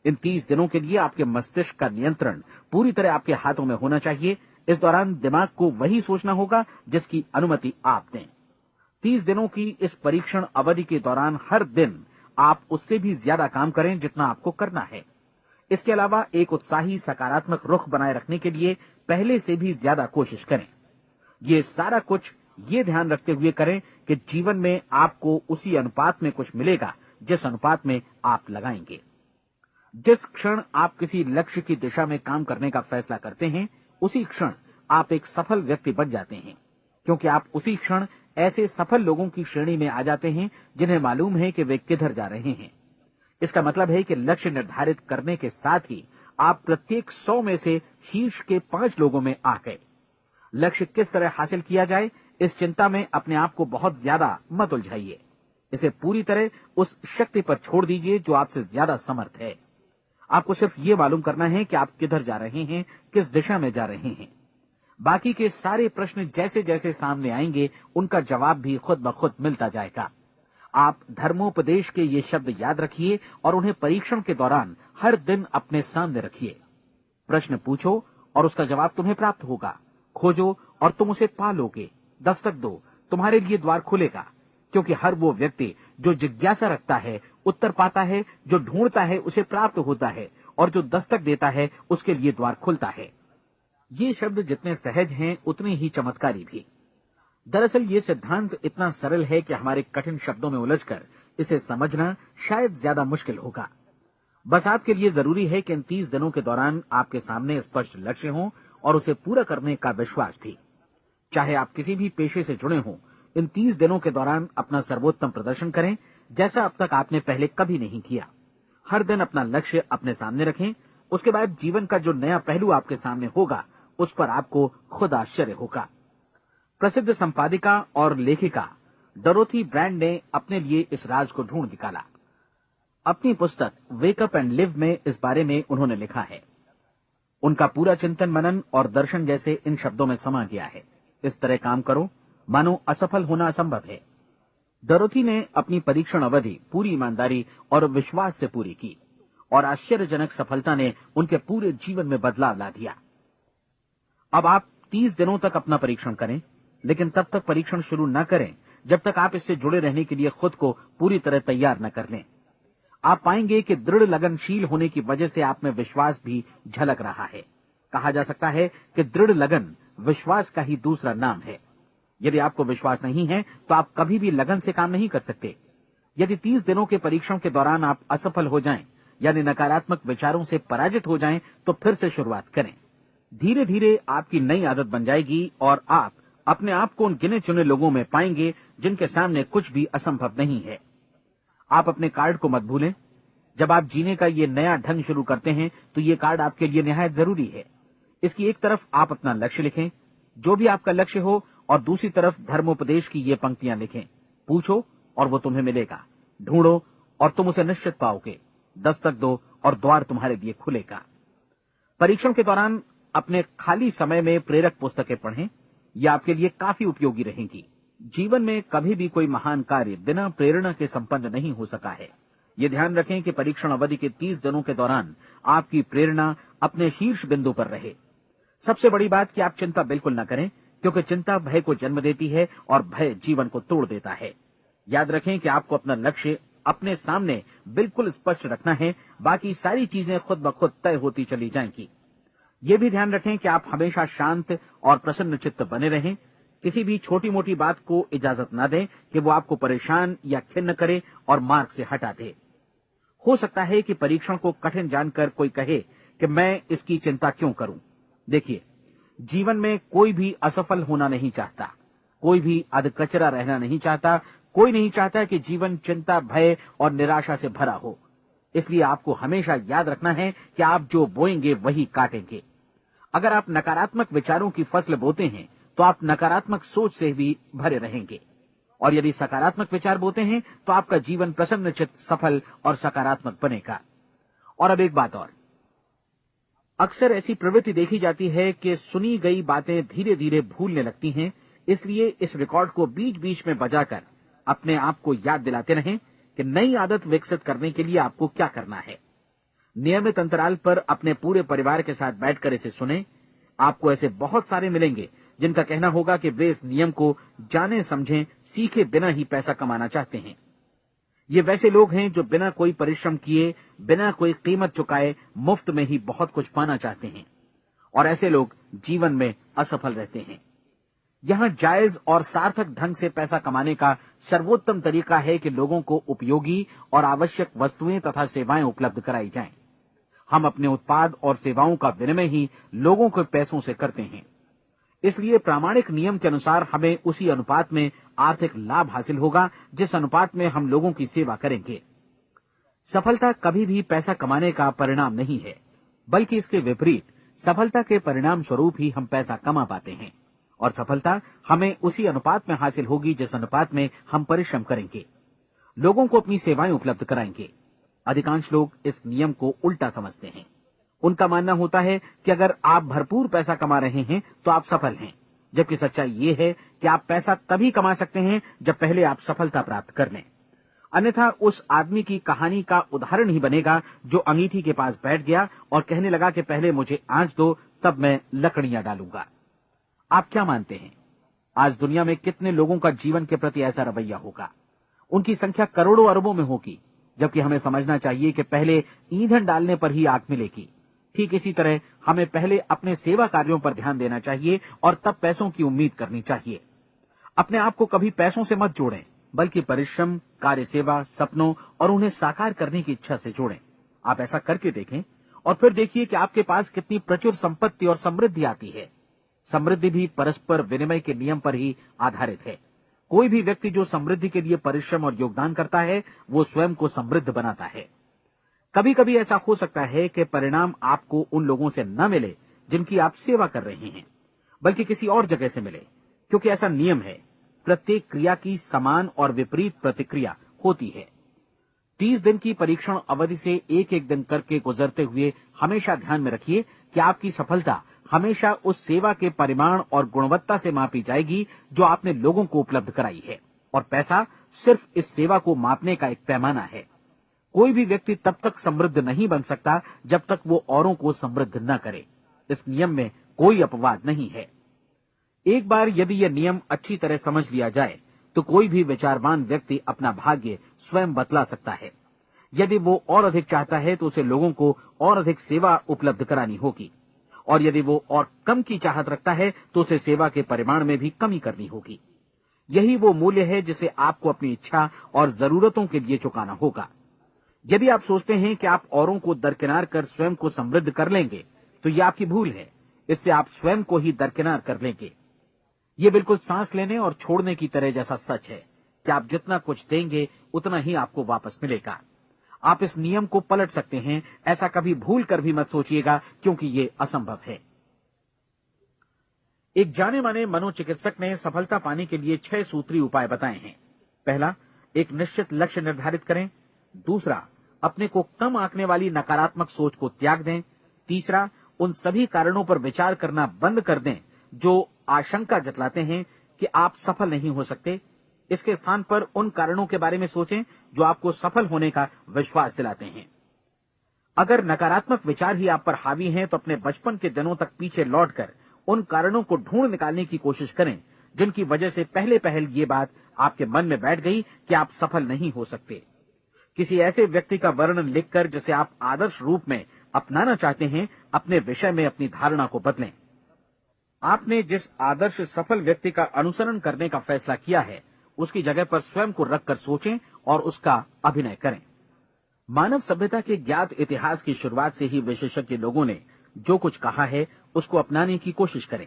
इन 30 दिनों के लिए आपके मस्तिष्क का नियंत्रण पूरी तरह आपके हाथों में होना चाहिए। इस दौरान दिमाग को वही सोचना होगा जिसकी अनुमति आप दें। 30 दिनों की इस परीक्षण अवधि के दौरान हर दिन आप उससे भी ज्यादा काम करें जितना आपको करना है। इसके अलावा एक उत्साही सकारात्मक रुख बनाए रखने के लिए पहले से भी ज्यादा कोशिश करें। ये सारा कुछ ये ध्यान रखते हुए करें कि जीवन में आपको उसी अनुपात में कुछ मिलेगा जिस अनुपात में आप लगाएंगे। जिस क्षण आप किसी लक्ष्य की दिशा में काम करने का फैसला करते हैं, उसी क्षण आप एक सफल व्यक्ति बन जाते हैं, क्योंकि आप उसी क्षण ऐसे सफल लोगों की श्रेणी में आ जाते हैं जिन्हें मालूम है कि वे किधर जा रहे हैं। इसका मतलब है कि लक्ष्य निर्धारित करने के साथ ही आप प्रत्येक 100 में से शीर्ष के 5 लोगों में आ गए। लक्ष्य किस तरह हासिल किया जाए, इस चिंता में अपने आप को बहुत ज्यादा मत उलझाइए। इसे पूरी तरह उस शक्ति पर छोड़ दीजिए जो आपसे ज्यादा समर्थ है। आपको सिर्फ ये मालूम करना है कि आप किधर जा रहे हैं, किस दिशा में जा रहे हैं। बाकी के सारे प्रश्न जैसे जैसे सामने आएंगे, उनका जवाब भी खुद ब खुद मिलता जाएगा। आप धर्मोपदेश के ये शब्द याद रखिए और उन्हें परीक्षण के दौरान हर दिन अपने सामने रखिए। प्रश्न पूछो और उसका जवाब तुम्हें प्राप्त होगा। खोजो और तुम उसे पा लोगे। दस्तक दो, तुम्हारे लिए द्वार खुलेगा, क्योंकि हर वो व्यक्ति जो जिज्ञासा रखता है उत्तर पाता है, जो ढूंढता है उसे प्राप्त होता है, और जो दस्तक देता है उसके लिए द्वार खुलता है। ये शब्द जितने सहज हैं उतने ही चमत्कारी भी। दरअसल ये सिद्धांत इतना सरल है कि हमारे कठिन शब्दों में उलझकर इसे समझना शायद ज्यादा मुश्किल होगा। बस आपके लिए जरूरी है कि इन 30 दिनों के दौरान आपके सामने स्पष्ट लक्ष्य हो और उसे पूरा करने का विश्वास भी। चाहे आप किसी भी पेशे से जुड़े हों, इन 30 दिनों के दौरान अपना सर्वोत्तम प्रदर्शन करें, जैसा अब तक आपने पहले कभी नहीं किया। हर दिन अपना लक्ष्य अपने सामने रखें। उसके बाद जीवन का जो नया पहलू आपके सामने होगा, उस पर आपको खुद आश्चर्य होगा। प्रसिद्ध संपादिका और लेखिका डोरोथी ब्रैंड ने अपने लिए इस राज को ढूंढ निकाला। अपनी पुस्तक वेक अप एंड लिव में इस बारे में उन्होंने लिखा है। उनका पूरा चिंतन मनन और दर्शन जैसे इन शब्दों में समा गया है। इस तरह काम करो मानो असफल होना असंभव है। डोरोथी ने अपनी परीक्षण अवधि पूरी ईमानदारी और विश्वास से पूरी की और आश्चर्यजनक सफलता ने उनके पूरे जीवन में बदलाव ला दिया। अब आप 30 दिनों तक अपना परीक्षण करें, लेकिन तब तक परीक्षण शुरू न करें जब तक आप इससे जुड़े रहने के लिए खुद को पूरी तरह तैयार न कर लें। आप पाएंगे कि दृढ़ लगनशील होने की वजह से आप में विश्वास भी झलक रहा है। कहा जा सकता है कि दृढ़ लगन विश्वास का ही दूसरा नाम है। यदि आपको विश्वास नहीं है तो आप कभी भी लगन से काम नहीं कर सकते। यदि 30 दिनों के परीक्षण के दौरान आप असफल हो जाएं, यानी नकारात्मक विचारों से पराजित हो जाएं, तो फिर से शुरुआत करें। धीरे धीरे आपकी नई आदत बन जाएगी और आप अपने आप को उन गिने चुने लोगों में पाएंगे जिनके सामने कुछ भी असंभव नहीं है। आप अपने कार्ड को मत भूलें। जब आप जीने का ये नया ढंग शुरू करते हैं तो ये कार्ड आपके लिए निहायत जरूरी है। इसकी एक तरफ आप अपना लक्ष्य लिखें, जो भी आपका लक्ष्य हो, और दूसरी तरफ धर्मोपदेश की ये पंक्तियां लिखें। पूछो और वो तुम्हें मिलेगा, ढूंढो और तुम उसे निश्चित पाओगे, दस्तक दो और द्वार तुम्हारे लिए खुलेगा। परीक्षण के दौरान अपने खाली समय में प्रेरक पुस्तकें पढ़ें। ये आपके लिए काफी उपयोगी रहेंगी। जीवन में कभी भी कोई महान कार्य बिना प्रेरणा के संपन्न नहीं हो सका है। ये ध्यान रखें कि परीक्षण अवधि के 30 दिनों के दौरान आपकी प्रेरणा अपने शीर्ष बिंदु पर रहे। सबसे बड़ी बात कि आप चिंता बिल्कुल न करें, क्योंकि चिंता भय को जन्म देती है और भय जीवन को तोड़ देता है। याद रखें कि आपको अपना लक्ष्य अपने सामने बिल्कुल स्पष्ट रखना है, बाकी सारी चीजें खुद ब खुद तय होती चली जाएंगी। ये भी ध्यान रखें कि आप हमेशा शांत और प्रसन्न चित्त बने रहें। किसी भी छोटी मोटी बात को इजाजत न दें कि वो आपको परेशान या खिन्न करे और मार्ग से हटा दे। हो सकता है कि परीक्षण को कठिन जानकर कोई कहे कि मैं इसकी चिंता क्यों करूं। देखिए, जीवन में कोई भी असफल होना नहीं चाहता, कोई भी अधकचरा रहना नहीं चाहता, कोई नहीं चाहता कि जीवन चिंता, भय और निराशा से भरा हो। इसलिए आपको हमेशा याद रखना है कि आप जो बोएंगे वही काटेंगे। अगर आप नकारात्मक विचारों की फसल बोते हैं तो आप नकारात्मक सोच से भी भरे रहेंगे, और यदि सकारात्मक विचार बोते हैं तो आपका जीवन प्रसन्नचित्त, सफल और सकारात्मक बनेगा। और अब एक बात और, अक्सर ऐसी प्रवृत्ति देखी जाती है कि सुनी गई बातें धीरे धीरे भूलने लगती हैं। इसलिए इस रिकॉर्ड को बीच बीच में बजाकर अपने आप को याद दिलाते रहें कि नई आदत विकसित करने के लिए आपको क्या करना है। नियमित अंतराल पर अपने पूरे परिवार के साथ बैठकर इसे सुनें। आपको ऐसे बहुत सारे मिलेंगे जिनका कहना होगा कि वे इस नियम को जाने समझे सीखे बिना ही पैसा कमाना चाहते हैं। ये वैसे लोग हैं जो बिना कोई परिश्रम किए, बिना कोई कीमत चुकाए मुफ्त में ही बहुत कुछ पाना चाहते हैं, और ऐसे लोग जीवन में असफल रहते हैं। यहां जायज और सार्थक ढंग से पैसा कमाने का सर्वोत्तम तरीका है कि लोगों को उपयोगी और आवश्यक वस्तुएं तथा सेवाएं उपलब्ध कराई जाएं। हम अपने उत्पाद और सेवाओं का विनिमय ही लोगों के पैसों से करते हैं। इसलिए प्रामाणिक नियम के अनुसार हमें उसी अनुपात में आर्थिक लाभ हासिल होगा जिस अनुपात में हम लोगों की सेवा करेंगे। सफलता कभी भी पैसा कमाने का परिणाम नहीं है, बल्कि इसके विपरीत सफलता के परिणाम स्वरूप ही हम पैसा कमा पाते हैं, और सफलता हमें उसी अनुपात में हासिल होगी जिस अनुपात में हम परिश्रम करेंगे, लोगों को अपनी सेवाएं उपलब्ध कराएंगे। अधिकांश लोग इस नियम को उल्टा समझते हैं। उनका मानना होता है कि अगर आप भरपूर पैसा कमा रहे हैं तो आप सफल हैं, जबकि सच्चाई ये है कि आप पैसा तभी कमा सकते हैं जब पहले आप सफलता प्राप्त कर लें। अन्यथा उस आदमी की कहानी का उदाहरण ही बनेगा जो अंगीठी के पास बैठ गया और कहने लगा कि पहले मुझे आंच दो, तब मैं लकड़ियां डालूंगा। आप क्या मानते हैं, आज दुनिया में कितने लोगों का जीवन के प्रति ऐसा रवैया होगा? उनकी संख्या करोड़ों अरबों में होगी, जबकि हमें समझना चाहिए कि पहले ईंधन डालने पर ही आग मिलेगी। ठीक इसी तरह हमें पहले अपने सेवा कार्यों पर ध्यान देना चाहिए और तब पैसों की उम्मीद करनी चाहिए। अपने आप को कभी पैसों से मत जोड़ें, बल्कि परिश्रम, कार्य सेवा, सपनों और उन्हें साकार करने की इच्छा से जोड़ें। आप ऐसा करके देखें और फिर देखिए कि आपके पास कितनी प्रचुर संपत्ति और समृद्धि आती है। समृद्धि भी परस्पर विनिमय के नियम पर ही आधारित है। कोई भी व्यक्ति जो समृद्धि के लिए परिश्रम और योगदान करता है, वो स्वयं को समृद्ध बनाता है। कभी कभी ऐसा हो सकता है कि परिणाम आपको उन लोगों से न मिले जिनकी आप सेवा कर रहे हैं, बल्कि किसी और जगह से मिले, क्योंकि ऐसा नियम है, प्रत्येक क्रिया की समान और विपरीत प्रतिक्रिया होती है। 30 दिन की परीक्षण अवधि से एक एक दिन करके गुजरते हुए हमेशा ध्यान में रखिए कि आपकी सफलता हमेशा उस सेवा के परिमाण और गुणवत्ता से मापी जाएगी जो आपने लोगों को उपलब्ध कराई है, और पैसा सिर्फ इस सेवा को मापने का एक पैमाना है। कोई भी व्यक्ति तब तक समृद्ध नहीं बन सकता जब तक वो औरों को समृद्ध न करे। इस नियम में कोई अपवाद नहीं है। एक बार यदि यह नियम अच्छी तरह समझ लिया जाए तो कोई भी विचारवान व्यक्ति अपना भाग्य स्वयं बतला सकता है। यदि वो और अधिक चाहता है तो उसे लोगों को और अधिक सेवा उपलब्ध करानी होगी, और यदि वो और कम की चाहत रखता है तो उसे सेवा के परिमाण में भी कमी करनी होगी। यही वो मूल्य है जिसे आपको अपनी इच्छा और जरूरतों के लिए चुकाना होगा। यदि आप सोचते हैं कि आप औरों को दरकिनार कर स्वयं को समृद्ध कर लेंगे तो यह आपकी भूल है। इससे आप स्वयं को ही दरकिनार कर लेंगे। ये बिल्कुल सांस लेने और छोड़ने की तरह जैसा सच है कि आप जितना कुछ देंगे उतना ही आपको वापस मिलेगा। आप इस नियम को पलट सकते हैं, ऐसा कभी भूल कर भी मत सोचिएगा, क्योंकि ये असंभव है। एक जाने माने मनोचिकित्सक ने सफलता पाने के लिए 6 सूत्री उपाय बताए हैं। पहला, एक निश्चित लक्ष्य निर्धारित करें। दूसरा, अपने को कम आंकने वाली नकारात्मक सोच को त्याग दें। तीसरा, उन सभी कारणों पर विचार करना बंद कर दें जो आशंका जतलाते हैं कि आप सफल नहीं हो सकते। इसके स्थान पर उन कारणों के बारे में सोचें जो आपको सफल होने का विश्वास दिलाते हैं। अगर नकारात्मक विचार ही आप पर हावी हैं तो अपने बचपन के दिनों तक पीछे लौटकर उन कारणों को ढूंढ निकालने की कोशिश करें जिनकी वजह से पहले पहल ये बात आपके मन में बैठ गई कि आप सफल नहीं हो सकते। किसी ऐसे व्यक्ति का वर्णन लिखकर जिसे आप आदर्श रूप में अपनाना चाहते हैं, अपने विषय में अपनी धारणा को बदलें। आपने जिस आदर्श सफल व्यक्ति का अनुसरण करने का फैसला किया है उसकी जगह पर स्वयं को रखकर सोचें और उसका अभिनय करें। मानव सभ्यता के ज्ञात इतिहास की शुरुआत से ही विशेषज्ञ लोगों ने जो कुछ कहा है उसको अपनाने की कोशिश करें।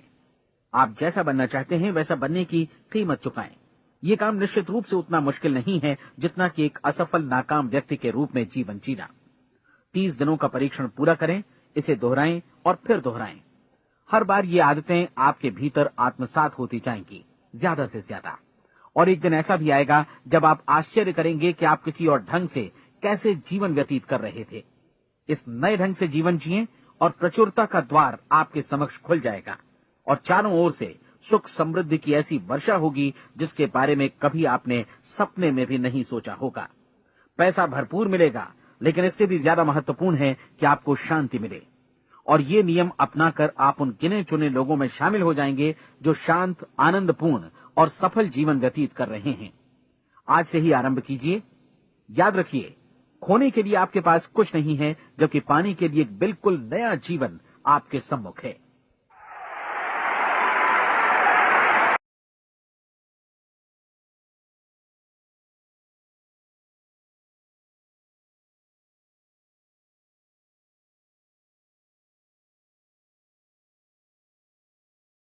आप जैसा बनना चाहते हैं वैसा बनने की कीमत चुकाएं। ये काम निश्चित रूप से उतना मुश्किल नहीं है जितना कि एक असफल नाकाम व्यक्ति के रूप में जीवन जीना। 30 दिनों का परीक्षण पूरा करें, इसे दोहराएं और फिर दोहराएं। हर बार ये आदतें आपके भीतर आत्मसात होती जाएंगी, ज्यादा से ज्यादा। और एक दिन ऐसा भी आएगा जब आप आश्चर्य करेंगे कि आप किसी और ढंग से कैसे जीवन व्यतीत कर रहे थे। इस नए ढंग से जीवन जिएं और प्रचुरता का द्वार आपके समक्ष खुल जाएगा और चारों ओर से सुख समृद्धि की ऐसी वर्षा होगी जिसके बारे में कभी आपने सपने में भी नहीं सोचा होगा। पैसा भरपूर मिलेगा, लेकिन इससे भी ज्यादा महत्वपूर्ण है कि आपको शांति मिले। और ये नियम अपनाकर आप उन गिने चुने लोगों में शामिल हो जाएंगे जो शांत, आनंदपूर्ण और सफल जीवन व्यतीत कर रहे हैं। आज से ही आरंभ कीजिए। याद रखिए, खोने के लिए आपके पास कुछ नहीं है, जबकि पाने के लिए एक बिल्कुल नया जीवन आपके सम्मुख है।